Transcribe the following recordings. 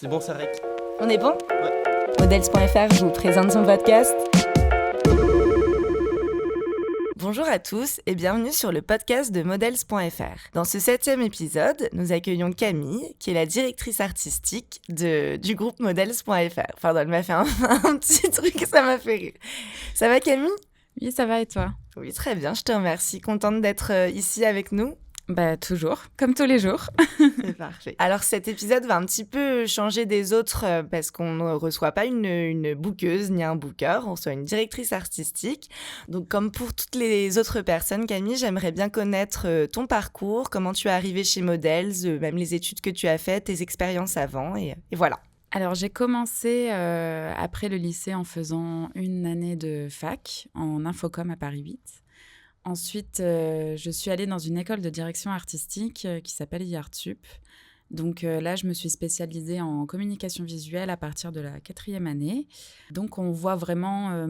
C'est bon, ça rec. On est bon ? Ouais. Models.fr vous présente son podcast. Bonjour à tous et bienvenue sur le podcast de Models.fr. Dans ce 7e épisode, nous accueillons Camille, qui est la directrice artistique du groupe Models.fr. Pardon, elle m'a fait un petit truc, ça m'a fait rire. Ça va Camille ? Oui, ça va et toi ? Oui, très bien, je te remercie. Contente d'être ici avec nous. Bah toujours, comme tous les jours. C'est parfait. Alors cet épisode va un petit peu changer des autres parce qu'on ne reçoit pas une bookeuse ni un booker, on reçoit une directrice artistique. Donc comme pour toutes les autres personnes, Camille, j'aimerais bien connaître ton parcours, comment tu es arrivée chez Models, même les études que tu as faites, tes expériences avant et voilà. Alors j'ai commencé après le lycée en faisant une année de fac en infocom à Paris 8. Ensuite, je suis allée dans une école de direction artistique qui s'appelle IARTSUP. Donc là, je me suis spécialisée en communication visuelle à partir de la 4e année. Donc on voit vraiment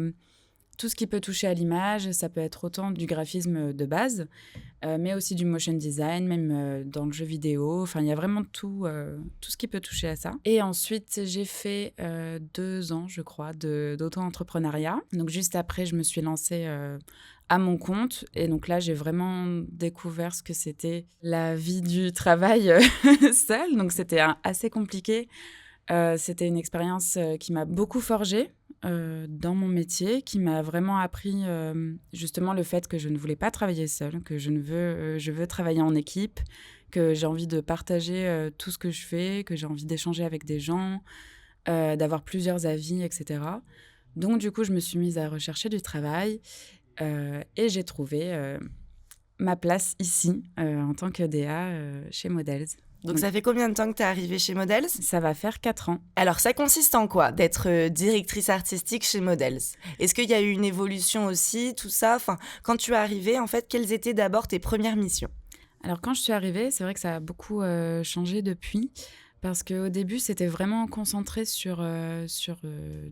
tout ce qui peut toucher à l'image. Ça peut être autant du graphisme de base, mais aussi du motion design, même dans le jeu vidéo. Enfin, il y a vraiment tout ce qui peut toucher à ça. Et ensuite, j'ai fait 2 ans, je crois, d'auto-entrepreneuriat. Donc juste après, je me suis lancée à mon compte. Et donc là, j'ai vraiment découvert ce que c'était la vie du travail seule. Donc c'était assez compliqué. C'était une expérience qui m'a beaucoup forgée dans mon métier, qui m'a vraiment appris justement le fait que je ne voulais pas travailler seule, que je veux travailler en équipe, que j'ai envie de partager tout ce que je fais, que j'ai envie d'échanger avec des gens, d'avoir plusieurs avis, etc. Donc du coup, je me suis mise à rechercher du travail et j'ai trouvé ma place ici en tant que DA chez Models. Donc ça fait combien de temps que tu es arrivée chez Models ? Ça va faire 4 ans. Alors ça consiste en quoi d'être directrice artistique chez Models ? Est-ce qu'il y a eu une évolution aussi, tout ça ? Enfin, quand tu es arrivée, en fait, quelles étaient d'abord tes premières missions ? Alors quand je suis arrivée, c'est vrai que ça a beaucoup changé depuis. Parce qu'au début, c'était vraiment concentré sur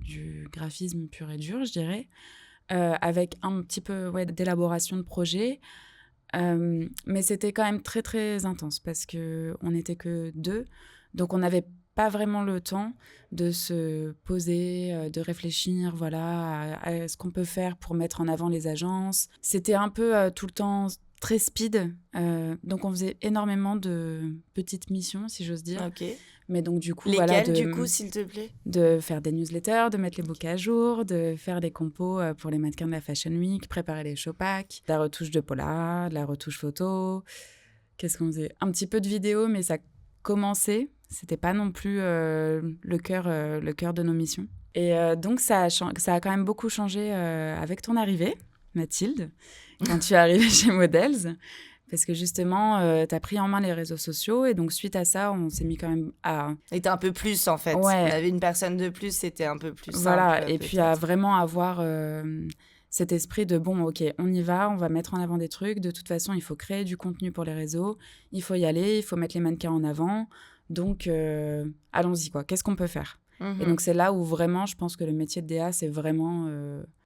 du graphisme pur et dur, je dirais, avec un petit peu d'élaboration de projet. Mais c'était quand même très, très intense parce qu'on n'était que 2. Donc, on n'avait pas vraiment le temps de se poser, de réfléchir à ce qu'on peut faire pour mettre en avant les agences. C'était un peu tout le temps très speed. Donc, on faisait énormément de petites missions, si j'ose dire. Ok. Mais donc, du coup, lesquelles, du coup, s'il te plaît ? De faire des newsletters, de mettre les books à jour, de faire des compos pour les mannequins de la Fashion Week, préparer les showpacks, de la retouche de Paula, de la retouche photo. Qu'est-ce qu'on faisait ? Un petit peu de vidéo, mais ça commençait. C'était pas non plus le cœur de nos missions. Et donc, ça a quand même beaucoup changé avec ton arrivée, Mathilde, quand tu es arrivée chez Models. Parce que justement, tu as pris en main les réseaux sociaux et donc suite à ça, on s'est mis quand même à... C'était un peu plus en fait. Ouais. On avait une personne de plus, c'était un peu plus voilà. simple. Et puis à vraiment avoir cet esprit de bon, ok, on y va, on va mettre en avant des trucs. De toute façon, il faut créer du contenu pour les réseaux, il faut y aller, il faut mettre les mannequins en avant. Donc, allons-y, quoi. Qu'est-ce qu'on peut faire ? Et donc, c'est là où vraiment, je pense que le métier de DA, c'est vraiment...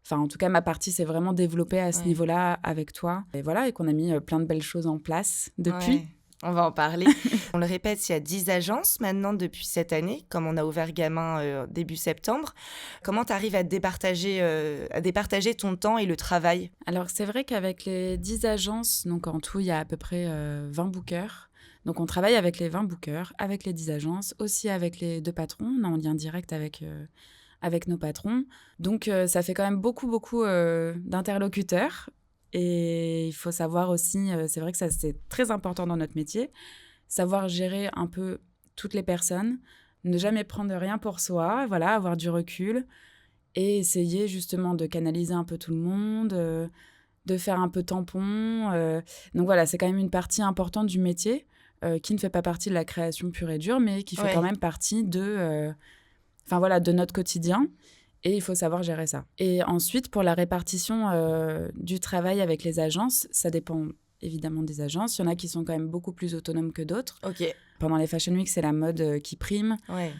Enfin, en tout cas, ma partie s'est vraiment développée à ce niveau-là avec toi. Et voilà, et qu'on a mis plein de belles choses en place depuis. Ouais. On va en parler. On le répète, il y a 10 agences maintenant depuis cette année, comme on a ouvert Gamin début septembre. Comment tu arrives à départager ton temps et le travail ? Alors, c'est vrai qu'avec les 10 agences, donc en tout, il y a à peu près 20 bookers. Donc, on travaille avec les 20 bookers, avec les 10 agences, aussi avec les 2 patrons. On est en lien direct avec nos patrons. Donc, ça fait quand même beaucoup d'interlocuteurs. Et il faut savoir aussi, c'est vrai que ça, c'est très important dans notre métier, savoir gérer un peu toutes les personnes, ne jamais prendre rien pour soi, voilà, avoir du recul et essayer justement de canaliser un peu tout le monde, de faire un peu tampon. Donc voilà, c'est quand même une partie importante du métier qui ne fait pas partie de la création pure et dure, mais qui fait quand même partie de notre quotidien. Et il faut savoir gérer ça. Et ensuite, pour la répartition du travail avec les agences, ça dépend évidemment des agences. Il y en a qui sont quand même beaucoup plus autonomes que d'autres. Ok. Pendant les Fashion Week, c'est la mode qui prime. Ouais.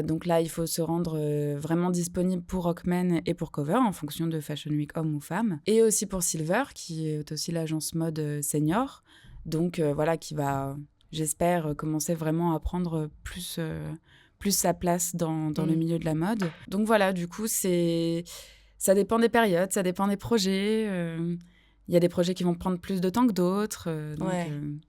Donc là, il faut se rendre vraiment disponible pour Rockman et pour Cover, en fonction de Fashion Week homme ou femme. Et aussi pour Silver, qui est aussi l'agence mode senior. Donc qui va, j'espère, commencer vraiment à prendre plus plus sa place dans le milieu de la mode. Donc voilà, du coup, ça dépend des périodes, ça dépend des projets. Il y a des projets qui vont prendre plus de temps que d'autres.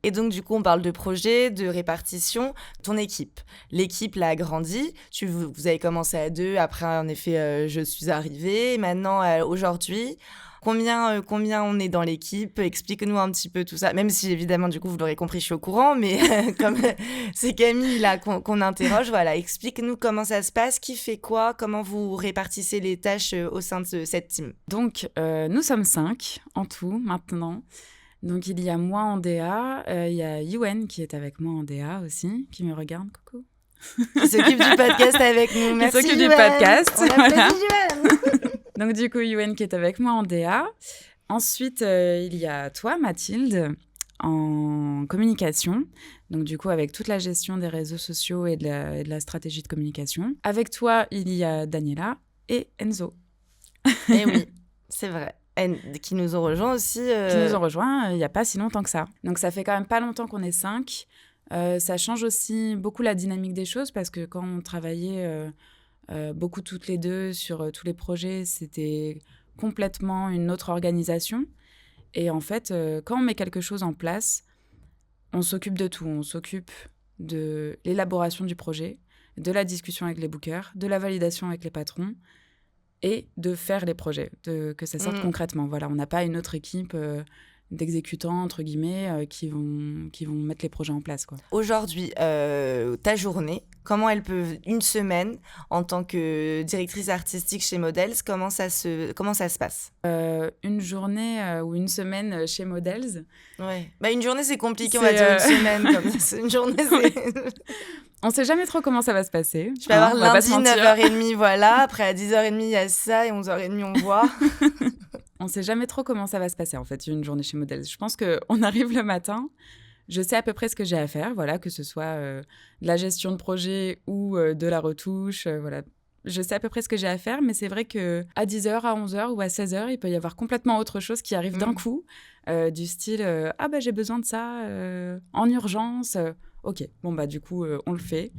Et donc, du coup, on parle de projet, de répartition. Ton équipe. L'équipe l'a agrandi. Vous avez commencé à 2. Après, en effet, je suis arrivée. Maintenant, aujourd'hui, combien on est dans l'équipe? Explique-nous un petit peu tout ça. Même si, évidemment, du coup, vous l'aurez compris, je suis au courant. Mais comme c'est Camille là qu'on interroge, voilà, explique-nous comment ça se passe, qui fait quoi, comment vous répartissez les tâches au sein de cette team. Donc, nous sommes 5 en tout maintenant. Donc, il y a moi en DA, il y a Yuen qui est avec moi en DA aussi, qui me regarde, coucou. Qui s'occupe du podcast avec nous. Merci, qui s'occupe Yuen. du podcast. On voilà. Yuen. Donc, du coup, Yuen qui est avec moi en DA. Ensuite, il y a toi, Mathilde, en communication. Donc, du coup, avec toute la gestion des réseaux sociaux et de la stratégie de communication. Avec toi, il y a Daniela et Enzo. Eh oui, c'est vrai. Qui nous ont rejoints aussi. Qui nous ont rejoints il n'y a pas si longtemps que ça. Donc, ça fait quand même pas longtemps qu'on est 5. Ça change aussi beaucoup la dynamique des choses parce que quand on travaillait beaucoup toutes les deux sur tous les projets, c'était complètement une autre organisation. Et en fait, quand on met quelque chose en place, on s'occupe de tout. On s'occupe de l'élaboration du projet, de la discussion avec les bookers, de la validation avec les patrons et de faire les projets, que ça sorte concrètement. Voilà, on n'a pas une autre équipe d'exécutants, entre guillemets, qui vont mettre les projets en place, quoi. Aujourd'hui, ta journée, comment elle peut, une semaine, en tant que directrice artistique chez Models, comment ça se passe? Une journée ou une semaine chez Models. Ouais. Bah, une journée, c'est compliqué, on va dire une semaine. Comme ça. Une journée, c'est... On ne sait jamais trop comment ça va se passer. Je vais avoir lundi, 9h30, voilà. Après, à 10h30, il y a ça, et 11h30, on voit. On ne sait jamais trop comment ça va se passer, en fait, une journée chez Models. Je pense qu'on arrive le matin, je sais à peu près ce que j'ai à faire, voilà, que ce soit de la gestion de projet ou de la retouche, voilà. Je sais à peu près ce que j'ai à faire, mais c'est vrai qu'à 10h, à 11h ou à 16h, il peut y avoir complètement autre chose qui arrive d'un coup, du style « Ah, bah, j'ai besoin de ça en urgence. Ok, bon, bah, du coup, on le fait.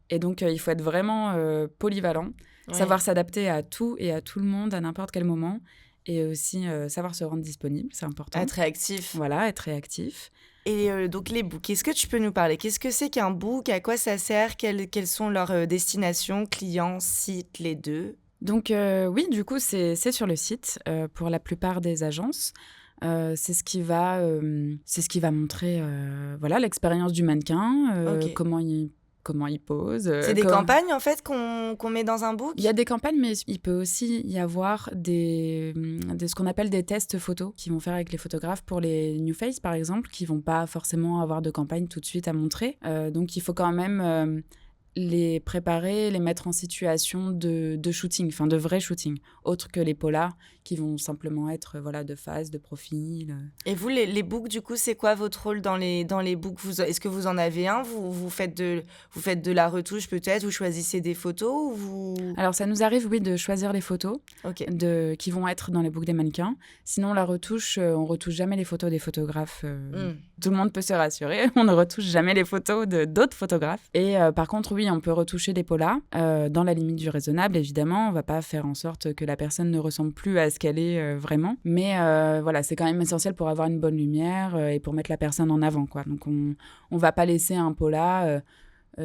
Et donc, il faut être vraiment polyvalent, savoir s'adapter à tout et à tout le monde à n'importe quel moment. Et aussi savoir se rendre disponible, c'est important. Être réactif. Voilà, être réactif. Et donc les books, est-ce que tu peux nous parler? Qu'est-ce que c'est qu'un book? À quoi ça sert? Quelles sont leurs destinations, clients, sites, les deux? Donc oui, du coup, c'est sur le site pour la plupart des agences. C'est ce qui va montrer voilà, l'expérience du mannequin, comment il pose. C'est des campagnes, en fait, qu'on met dans un book? Il y a des campagnes, mais il peut aussi y avoir ce qu'on appelle des tests photos qu'ils vont faire avec les photographes pour les New Face, par exemple, qui vont pas forcément avoir de campagne tout de suite à montrer. Donc, il faut quand même les préparer, les mettre en situation de shooting, enfin de vrai shooting, autre que les polars qui vont simplement être voilà, de face, de profil. Et vous, les books, du coup, c'est quoi votre rôle dans les books? Est-ce que vous en avez un? Vous faites de la retouche peut-être? Vous choisissez des photos? Alors, ça nous arrive, oui, de choisir les photos qui vont être dans les books des mannequins. Sinon, la retouche, on retouche jamais les photos des photographes. Tout le monde peut se rassurer. On ne retouche jamais les photos d'autres photographes. Et par contre, oui, on peut retoucher des polars dans la limite du raisonnable, évidemment. On va pas faire en sorte que la personne ne ressemble plus à ce qu'elle est vraiment. Mais voilà, c'est quand même essentiel pour avoir une bonne lumière et pour mettre la personne en avant, quoi. Donc, on va pas laisser un polar...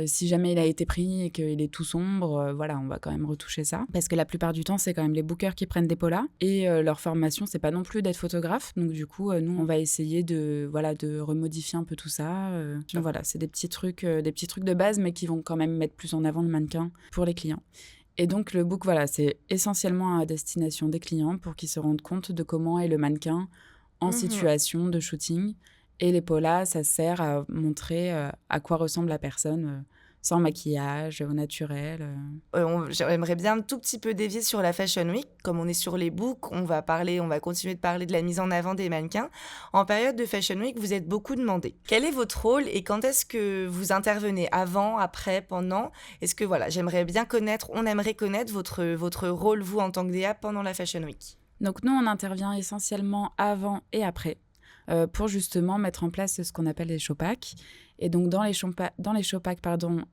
si jamais il a été pris et qu'il est tout sombre, voilà, on va quand même retoucher ça. Parce que la plupart du temps, c'est quand même les bookers qui prennent des polars. Et leur formation, c'est pas non plus d'être photographe. Donc du coup, nous, on va essayer de remodifier un peu tout ça. Donc voilà, c'est des petits trucs de base, mais qui vont quand même mettre plus en avant le mannequin pour les clients. Et donc le book, voilà, c'est essentiellement à destination des clients pour qu'ils se rendent compte de comment est le mannequin en situation de shooting. Et les polars, ça sert à montrer à quoi ressemble la personne sans maquillage, au naturel. J'aimerais bien un tout petit peu dévier sur la Fashion Week. Comme on est sur les books, on va continuer de parler de la mise en avant des mannequins. En période de Fashion Week, vous êtes beaucoup demandé. Quel est votre rôle et quand est-ce que vous intervenez? Avant, après, pendant? Est-ce que, voilà, on aimerait connaître votre rôle, vous, en tant que DA, pendant la Fashion Week. Donc nous, on intervient essentiellement avant et après. pour justement mettre en place ce qu'on appelle les show packs. Et donc, dans les show packs,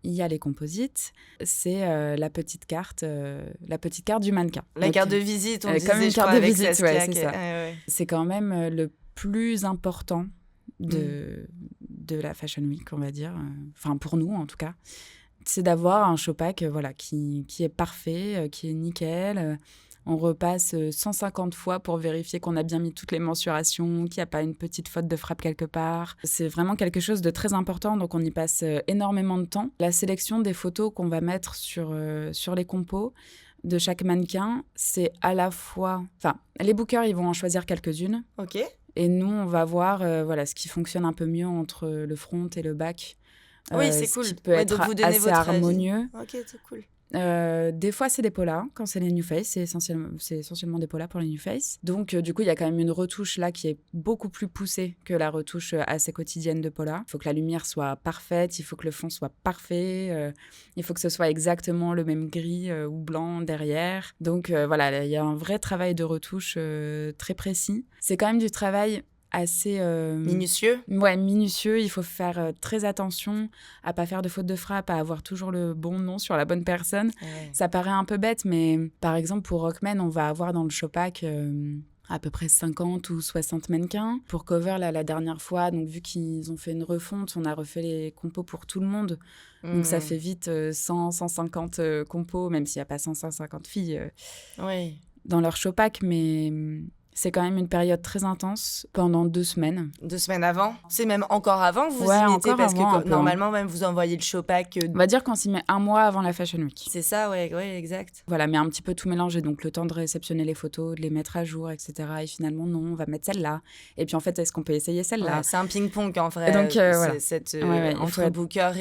il y a les composites. C'est la petite carte du mannequin. La donc, carte de visite, on disait, comme une je carte crois, de avec visite, Saskia. c'est ça. Ouais. C'est quand même le plus important de la Fashion Week, on va dire. Enfin, pour nous, en tout cas. C'est d'avoir un show pack qui est parfait, qui est nickel. On repasse 150 fois pour vérifier qu'on a bien mis toutes les mensurations, qu'il n'y a pas une petite faute de frappe quelque part. C'est vraiment quelque chose de très important, donc on y passe énormément de temps. La sélection des photos qu'on va mettre sur les compos de chaque mannequin, c'est à la fois... Enfin, les bookers, ils vont en choisir quelques-unes. Ok. Et nous, on va voir ce qui fonctionne un peu mieux entre le front et le back. Oui, c'est ce cool. qui peut être donc vous donnez assez votre harmonieux. Avis. Ok, c'est cool. Des fois, c'est des polas. Quand c'est les New Face, c'est essentiellement des polas pour les New Face. Donc, du coup, il y a quand même une retouche là qui est beaucoup plus poussée que la retouche assez quotidienne de pola. Il faut que la lumière soit parfaite, il faut que le fond soit parfait, il faut que ce soit exactement le même gris ou blanc derrière. Donc, il y a un vrai travail de retouche très précis. C'est quand même du travail assez... minutieux. Ouais, minutieux. Il faut faire très attention à pas faire de faute de frappe, à avoir toujours le bon nom sur la bonne personne. Ouais. Ça paraît un peu bête, mais par exemple, pour Rockman, on va avoir dans le show pack à peu près 50 ou 60 mannequins. Pour Cover, là, la dernière fois, donc vu qu'ils ont fait une refonte, on a refait les compos pour tout le monde. Donc ça fait vite 100, 150 compos, même s'il n'y a pas 150 filles dans leur show pack, mais... C'est quand même une période très intense pendant 2 semaines. 2 semaines avant. C'est même encore avant que vous y mettez, parce que normalement, même vous envoyez le show pack. On va dire qu'on s'y met 1 mois avant la Fashion Week. C'est ça, ouais, exact. Voilà, mais un petit peu tout mélangé. Donc le temps de réceptionner les photos, de les mettre à jour, etc. Et finalement, non, on va mettre celle-là. Et puis en fait, est-ce qu'on peut essayer celle-là ? Ouais, c'est un ping-pong en vrai. Et donc, voilà. Entre Booker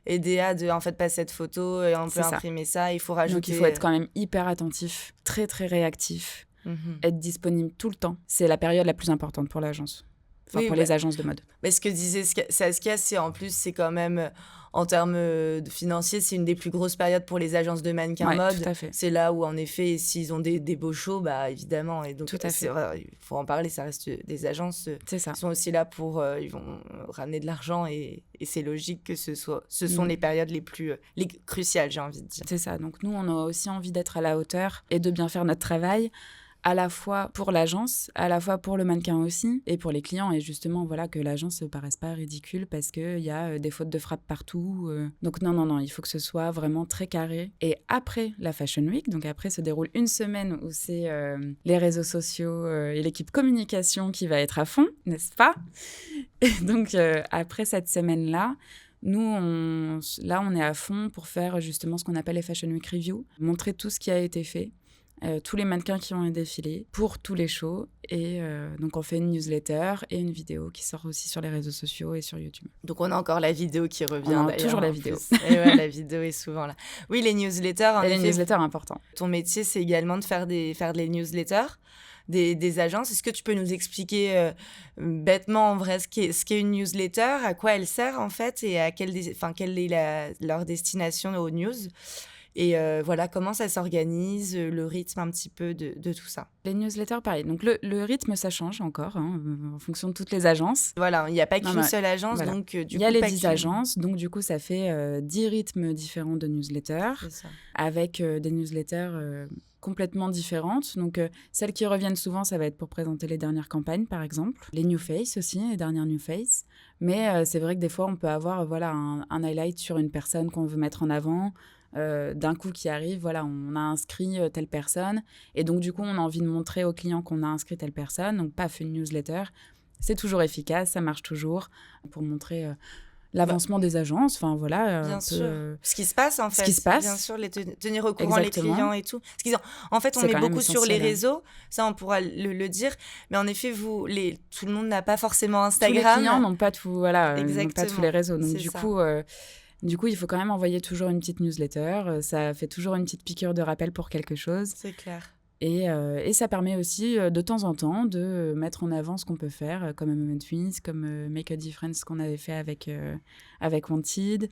et DA de en fait passer cette photo et on peut imprimer ça. Il faut rajouter. Donc il faut être quand même hyper attentif, très très réactif. Être disponible tout le temps. C'est la période la plus importante pour l'agence. Enfin, pour les agences de mode. Mais ce que disait Saskia, c'est quand même, en termes financiers, c'est une des plus grosses périodes pour les agences de mannequins mode. Tout à fait. C'est là où, en effet, s'ils ont des beaux shows, bah, évidemment. Et donc, tout à fait. Il faut en parler, ça reste des agences qui sont aussi là pour... ils vont ramener de l'argent et c'est logique que ce sont les périodes les plus cruciales, j'ai envie de dire. C'est ça. Donc, nous, on a aussi envie d'être à la hauteur et de bien faire notre travail, à la fois pour l'agence, à la fois pour le mannequin aussi, et pour les clients. Et justement, que l'agence ne paraisse pas ridicule parce qu'il y a des fautes de frappe partout. Donc non, il faut que ce soit vraiment très carré. Et après la Fashion Week, donc après se déroule une semaine où c'est les réseaux sociaux et l'équipe communication qui va être à fond, n'est-ce pas ? Et donc après cette semaine-là, nous, on est à fond pour faire justement ce qu'on appelle les Fashion Week Review, montrer tout ce qui a été fait, tous les mannequins qui ont défilé pour tous les shows. Et donc, on fait une newsletter et une vidéo qui sort aussi sur les réseaux sociaux et sur YouTube. Donc, on a encore la vidéo qui revient. On a toujours la vidéo. Et la vidéo est souvent là. Oui, les newsletters. Les newsletters, important. Ton métier, c'est également de faire des newsletters des agences. Est-ce que tu peux nous expliquer bêtement, en vrai, ce qu'est une newsletter, à quoi elle sert, en fait, et quelle est leur destination aux news ? Et comment ça s'organise, le rythme un petit peu de tout ça. Les newsletters, pareil. Donc, le rythme, ça change encore en fonction de toutes les agences. Voilà, il n'y a pas qu'une seule agence. Voilà. Donc du coup, il y a les 10 agences, donc du coup, ça fait 10 rythmes différents de newsletters, avec des newsletters complètement différentes. Donc, celles qui reviennent souvent, ça va être pour présenter les dernières campagnes, par exemple. Les New Face aussi, les dernières New Face. Mais c'est vrai que des fois, on peut avoir un highlight sur une personne qu'on veut mettre en avant, d'un coup qui arrive, on a inscrit telle personne, et donc du coup on a envie de montrer aux clients qu'on a inscrit telle personne, donc paf, une newsletter, c'est toujours efficace, ça marche toujours pour montrer l'avancement des agences, bien sûr, ce qui se passe en fait, bien sûr, tenir au courant les clients et tout. En fait, on met beaucoup sur les réseaux, ça on pourra le dire, mais en effet, tout le monde n'a pas forcément Instagram. Tous les clients n'ont pas tous les réseaux, donc du coup, il faut quand même envoyer toujours une petite newsletter. Ça fait toujours une petite piqûre de rappel pour quelque chose. C'est clair. Et ça permet aussi, de temps en temps, de mettre en avant ce qu'on peut faire, comme Moment Twins, comme Make a Difference qu'on avait fait avec Wanted.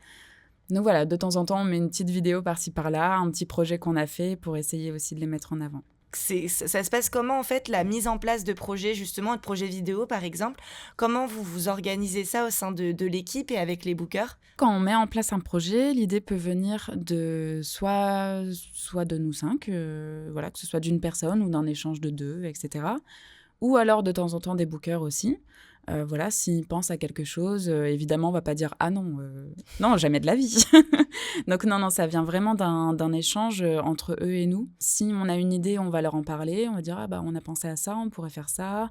Donc voilà, de temps en temps, on met une petite vidéo par-ci par-là, un petit projet qu'on a fait pour essayer aussi de les mettre en avant. ça se passe comment en fait la mise en place de projets, justement de projets vidéo par exemple? Comment vous organisez ça au sein de l'équipe et avec les bookers? Quand on met en place un projet, l'idée peut venir de soit de nous 5, voilà, que ce soit d'une personne ou d'un échange de 2, etc. Ou alors de temps en temps des bookers aussi. Voilà, s'ils pensent à quelque chose, évidemment, on va pas dire « Ah non, non, jamais de la vie !» Donc non, ça vient vraiment d'un échange entre eux et nous. Si on a une idée, on va leur en parler, on va dire « Ah bah, on a pensé à ça, on pourrait faire ça,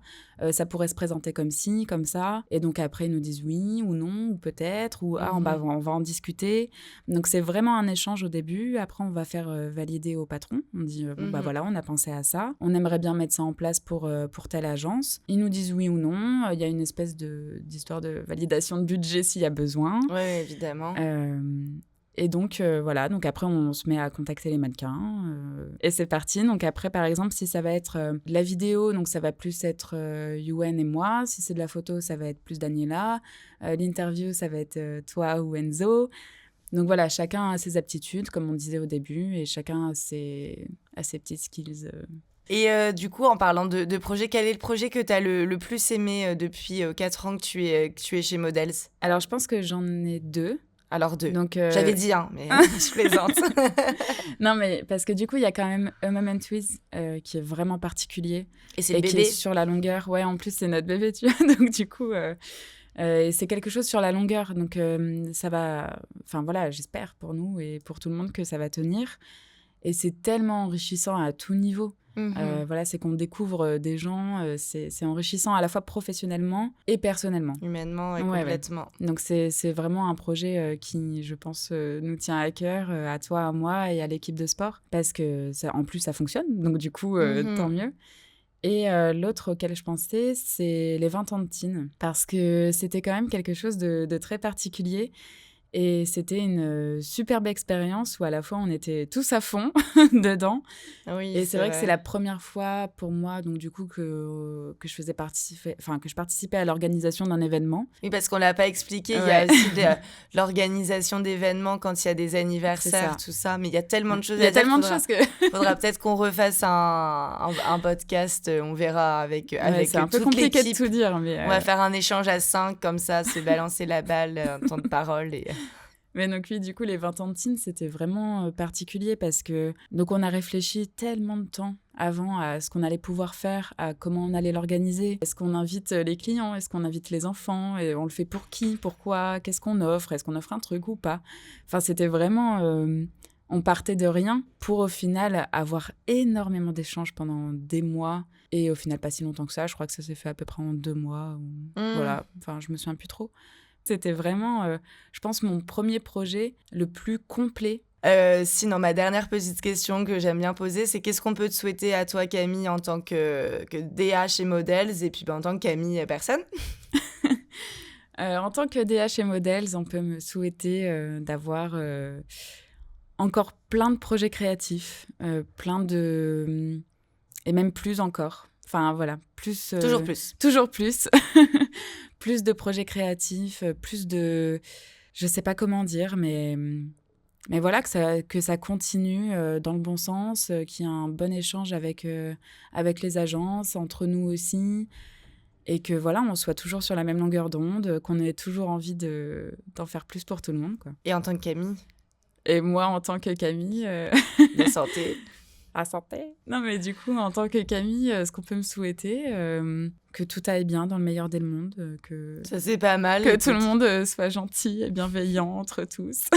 ça pourrait se présenter comme ci, comme ça. » Et donc après, ils nous disent oui ou non, ou peut-être, ou « Ah, on va en discuter. » Donc c'est vraiment un échange au début. Après, on va faire valider au patron. On dit « Bon, bah voilà, on a pensé à ça. On aimerait bien mettre ça en place pour telle agence. » Ils nous disent oui ou non. Il y a une espèce d'histoire de validation de budget s'il y a besoin. Oui, évidemment. Et donc, voilà. Donc après, on se met à contacter les mannequins. Et c'est parti. Donc après, par exemple, si ça va être de la vidéo, donc ça va plus être Yuen et moi. Si c'est de la photo, ça va être plus Daniela. L'interview, ça va être toi ou Enzo. Donc voilà, chacun a ses aptitudes, comme on disait au début, et chacun a ses petites skills. Et du coup, en parlant de projet, quel est le projet que tu as le plus aimé depuis 4 ans que tu es chez Models? Alors, je pense que j'en ai 2. Alors 2. Donc, j'avais dit 1, mais je plaisante. Non, mais parce que du coup, il y a quand même A Moment With qui est vraiment particulier. Et c'est le bébé. Qui est sur la longueur. Ouais, en plus, c'est notre bébé, tu vois. Donc, du coup, et c'est quelque chose sur la longueur. Donc, ça va... Enfin, voilà, j'espère pour nous et pour tout le monde que ça va tenir. Et c'est tellement enrichissant à tout niveau. Voilà, c'est qu'on découvre des gens, c'est enrichissant à la fois professionnellement et personnellement. Humainement, complètement. Ouais. Donc c'est vraiment un projet qui, je pense, nous tient à cœur, à toi, à moi et à l'équipe de sport, parce que en plus ça fonctionne, donc du coup, tant mieux. Et l'autre auquel je pensais, c'est les 20 ans de Teen, parce que c'était quand même quelque chose de très particulier. Et c'était une superbe expérience où à la fois on était tous à fond dedans. Oui, et c'est vrai que c'est la première fois pour moi, donc du coup, que je participais à l'organisation d'un événement. Oui, parce qu'on ne l'a pas expliqué, il y a aussi l'organisation d'événements quand il y a des anniversaires, tout ça. Mais il y a tellement de choses à dire. Il y a tellement de choses que... faudra peut-être qu'on refasse un podcast, on verra avec c'est un peu compliqué de tout dire. Mais on va faire un échange à 5, comme ça, se balancer la balle, un temps de parole et... Mais donc oui, du coup, les 20 ans de Teen, c'était vraiment particulier parce que donc on a réfléchi tellement de temps avant à ce qu'on allait pouvoir faire, à comment on allait l'organiser. Est-ce qu'on invite les clients? Est-ce qu'on invite les enfants? Et on le fait pour qui? Pourquoi? Qu'est-ce qu'on offre? Est-ce qu'on offre un truc ou pas? Enfin, c'était vraiment... on partait de rien pour au final avoir énormément d'échanges pendant des mois. Et au final, pas si longtemps que ça. Je crois que ça s'est fait à peu près en 2 mois. Voilà, enfin, je me souviens plus trop. C'était vraiment, je pense, mon premier projet le plus complet. Sinon, ma dernière petite question que j'aime bien poser, c'est qu'est-ce qu'on peut te souhaiter à toi, Camille, en tant que DA chez Models, et puis en tant que Camille personne? En tant que DA chez Models, on peut me souhaiter d'avoir encore plein de projets créatifs, et même plus encore. Enfin, voilà, plus... Toujours plus. Toujours plus. Plus de projets créatifs, plus de... Je sais pas comment dire, mais voilà, que ça continue dans le bon sens, qu'il y ait un bon échange avec les agences, entre nous aussi, et que voilà, on soit toujours sur la même longueur d'onde, qu'on ait toujours envie d'en faire plus pour tout le monde, quoi. Et en tant que Camille? Et moi, en tant que Camille... La santé. À santé. Non, mais du coup, en tant que Camille, ce qu'on peut me souhaiter, que tout aille bien dans le meilleur des mondes, que ça c'est pas mal. Que tout le monde soit gentil et bienveillant entre tous.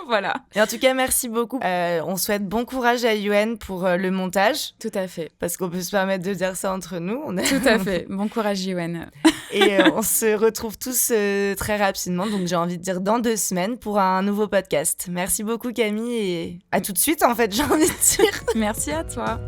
Voilà. Et en tout cas, merci beaucoup. On souhaite bon courage à Yuen pour le montage. Tout à fait. Parce qu'on peut se permettre de dire ça entre nous. Tout à fait. Bon courage, Yuen. Et on se retrouve tous très rapidement, donc j'ai envie de dire dans 2 semaines pour un nouveau podcast. Merci beaucoup Camille et à tout de suite en fait, j'ai envie de dire. Merci à toi.